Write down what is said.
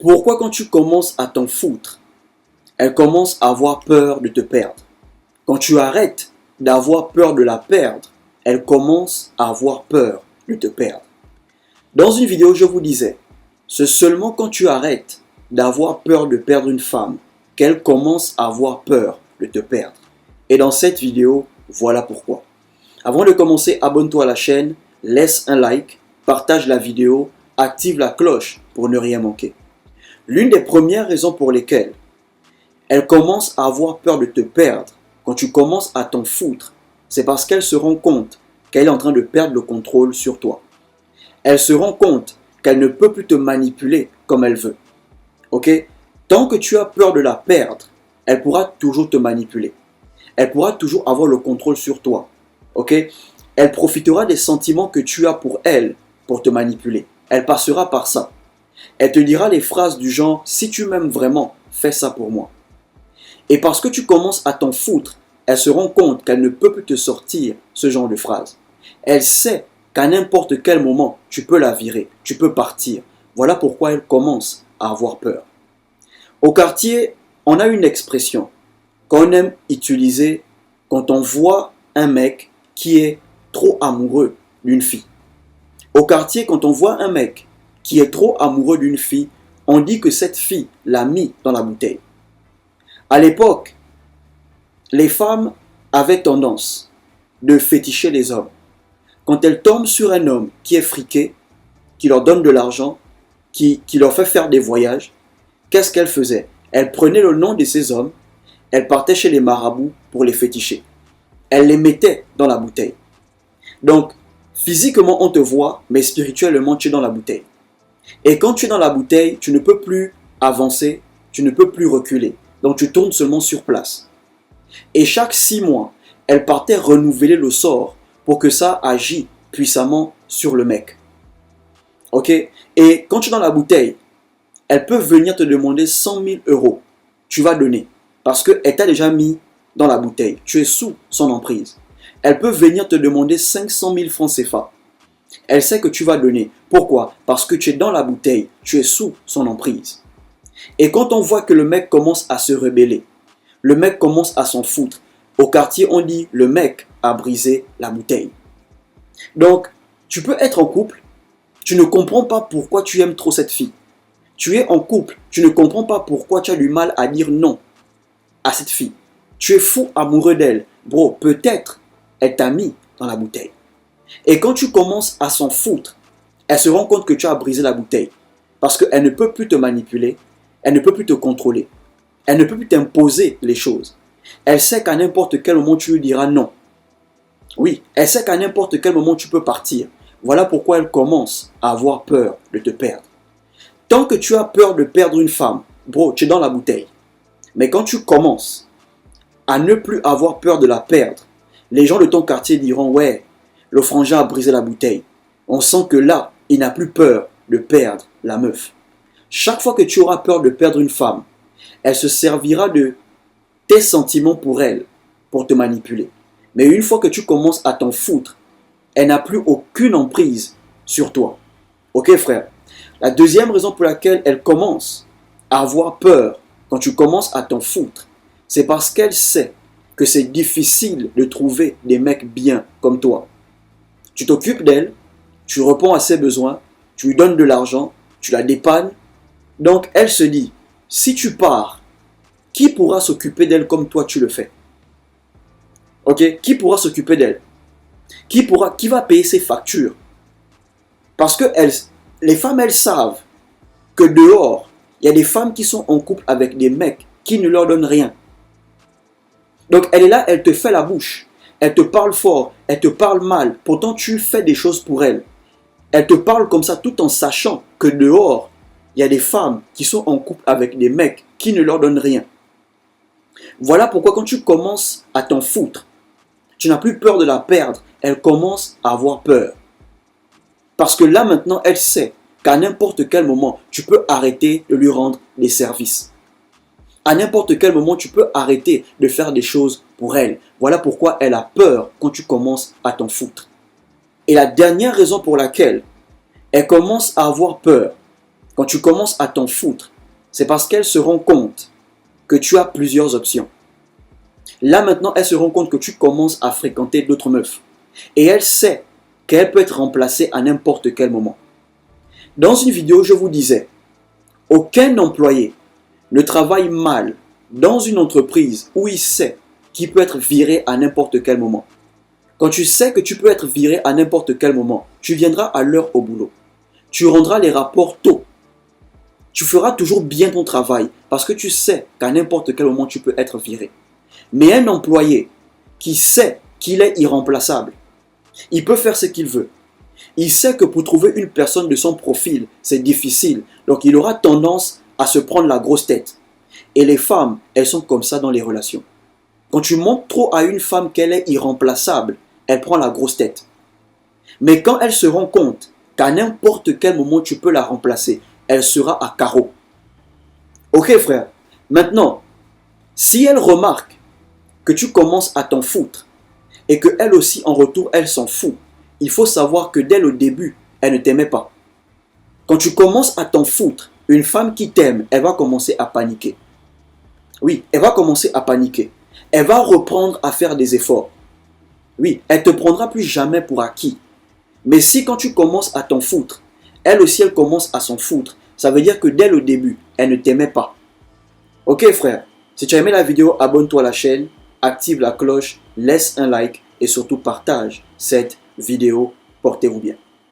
Pourquoi quand tu commences à t'en foutre, elle commence à avoir peur de te perdre? Quand tu arrêtes d'avoir peur de la perdre, elle commence à avoir peur de te perdre. Dans une vidéo, je vous disais, c'est seulement quand tu arrêtes d'avoir peur de perdre une femme qu'elle commence à avoir peur de te perdre. Et dans cette vidéo, voilà pourquoi. Avant de commencer, abonne-toi à la chaîne, laisse un like, partage la vidéo, active la cloche pour ne rien manquer. L'une des premières raisons pour lesquelles elle commence à avoir peur de te perdre quand tu commences à t'en foutre, c'est parce qu'elle se rend compte qu'elle est en train de perdre le contrôle sur toi. Elle se rend compte qu'elle ne peut plus te manipuler comme elle veut. Ok? Tant que tu as peur de la perdre, elle pourra toujours te manipuler. Elle pourra toujours avoir le contrôle sur toi. Ok? Elle profitera des sentiments que tu as pour elle pour te manipuler. Elle passera par ça. Elle te dira les phrases du genre « Si tu m'aimes vraiment, fais ça pour moi ». Et parce que tu commences à t'en foutre, elle se rend compte qu'elle ne peut plus te sortir ce genre de phrases. Elle sait qu'à n'importe quel moment, tu peux la virer, tu peux partir. Voilà pourquoi elle commence à avoir peur. Au quartier, on a une expression qu'on aime utiliser quand on voit un mec qui est trop amoureux d'une fille. Au quartier, quand on voit un mec qui est trop amoureux d'une fille, on dit que cette fille l'a mis dans la bouteille. À l'époque, les femmes avaient tendance de féticher les hommes. Quand elles tombent sur un homme qui est friqué, qui leur donne de l'argent, qui leur fait faire des voyages, qu'est-ce qu'elles faisaient? Elles prenaient le nom de ces hommes, elles partaient chez les marabouts pour les féticher. Elles les mettaient dans la bouteille. Donc, physiquement, on te voit, mais spirituellement, tu es dans la bouteille. Et quand tu es dans la bouteille, tu ne peux plus avancer, tu ne peux plus reculer. Donc, tu tournes seulement sur place. Et chaque 6 mois, elle partait renouveler le sort pour que ça agisse puissamment sur le mec. Ok? Et quand tu es dans la bouteille, elle peut venir te demander 100 000 euros. Tu vas donner. Parce qu'elle t'a déjà mis dans la bouteille. Tu es sous son emprise. Elle peut venir te demander 500 000 francs CFA. Elle sait que tu vas donner. Pourquoi? Parce que tu es dans la bouteille. Tu es sous son emprise. Et quand on voit que le mec commence à se rebeller, le mec commence à s'en foutre, au quartier on dit le mec a brisé la bouteille. Donc, tu peux être en couple, tu ne comprends pas pourquoi tu aimes trop cette fille. Tu es en couple, tu ne comprends pas pourquoi tu as du mal à dire non à cette fille. Tu es fou amoureux d'elle. Bro, peut-être elle t'a mis dans la bouteille. Et quand tu commences à s'en foutre, elle se rend compte que tu as brisé la bouteille. Parce qu'elle ne peut plus te manipuler, elle ne peut plus te contrôler. Elle ne peut plus t'imposer les choses. Elle sait qu'à n'importe quel moment tu lui diras non. Oui, elle sait qu'à n'importe quel moment tu peux partir. Voilà pourquoi elle commence à avoir peur de te perdre. Tant que tu as peur de perdre une femme, bro, tu es dans la bouteille. Mais quand tu commences à ne plus avoir peur de la perdre, les gens de ton quartier diront « Ouais, le frangin a brisé la bouteille. » On sent que là, il n'a plus peur de perdre la meuf. Chaque fois que tu auras peur de perdre une femme, elle se servira de tes sentiments pour elle, pour te manipuler. Mais une fois que tu commences à t'en foutre, elle n'a plus aucune emprise sur toi. Ok frère? La deuxième raison pour laquelle elle commence à avoir peur quand tu commences à t'en foutre, c'est parce qu'elle sait que c'est difficile de trouver des mecs bien comme toi. Tu t'occupes d'elle, tu réponds à ses besoins, tu lui donnes de l'argent, tu la dépannes. Donc elle se dit, si tu pars, qui pourra s'occuper d'elle comme toi tu le fais? Ok? Qui pourra s'occuper d'elle? Qui va payer ses factures? Parce que les femmes, elles savent que dehors, il y a des femmes qui sont en couple avec des mecs qui ne leur donnent rien. Donc elle est là, elle te fait la bouche. Elle te parle fort, elle te parle mal. Pourtant, tu fais des choses pour elle. Elle te parle comme ça tout en sachant que dehors, il y a des femmes qui sont en couple avec des mecs qui ne leur donnent rien. Voilà pourquoi quand tu commences à t'en foutre, tu n'as plus peur de la perdre. Elle commence à avoir peur. Parce que là maintenant, elle sait qu'à n'importe quel moment, tu peux arrêter de lui rendre des services. À n'importe quel moment, tu peux arrêter de faire des choses pour elle. Voilà pourquoi elle a peur quand tu commences à t'en foutre. Et la dernière raison pour laquelle elle commence à avoir peur Quand tu commences à t'en foutre, c'est parce qu'elle se rend compte que tu as plusieurs options. Là maintenant, elle se rend compte que tu commences à fréquenter d'autres meufs. Et elle sait qu'elle peut être remplacée à n'importe quel moment. Dans une vidéo, je vous disais, aucun employé ne travaille mal dans une entreprise où il sait qu'il peut être viré à n'importe quel moment. Quand tu sais que tu peux être viré à n'importe quel moment, tu viendras à l'heure au boulot. Tu rendras les rapports tôt. Tu feras toujours bien ton travail parce que tu sais qu'à n'importe quel moment tu peux être viré. Mais un employé qui sait qu'il est irremplaçable, il peut faire ce qu'il veut. Il sait que pour trouver une personne de son profil, c'est difficile. Donc il aura tendance à se prendre la grosse tête. Et les femmes, elles sont comme ça dans les relations. Quand tu montres trop à une femme qu'elle est irremplaçable, elle prend la grosse tête. Mais quand elle se rend compte qu'à n'importe quel moment tu peux la remplacer, elle sera à carreau. Ok frère, maintenant, si elle remarque que tu commences à t'en foutre et qu'elle aussi en retour, elle s'en fout, il faut savoir que dès le début, elle ne t'aimait pas. Quand tu commences à t'en foutre, une femme qui t'aime, elle va commencer à paniquer. Oui, elle va commencer à paniquer. Elle va reprendre à faire des efforts. Oui, elle ne te prendra plus jamais pour acquis. Mais si quand tu commences à t'en foutre, elle aussi elle commence à s'en foutre, ça veut dire que dès le début, elle ne t'aimait pas. Ok frère, si tu as aimé la vidéo, abonne-toi à la chaîne, active la cloche, laisse un like et surtout partage cette vidéo. Portez-vous bien.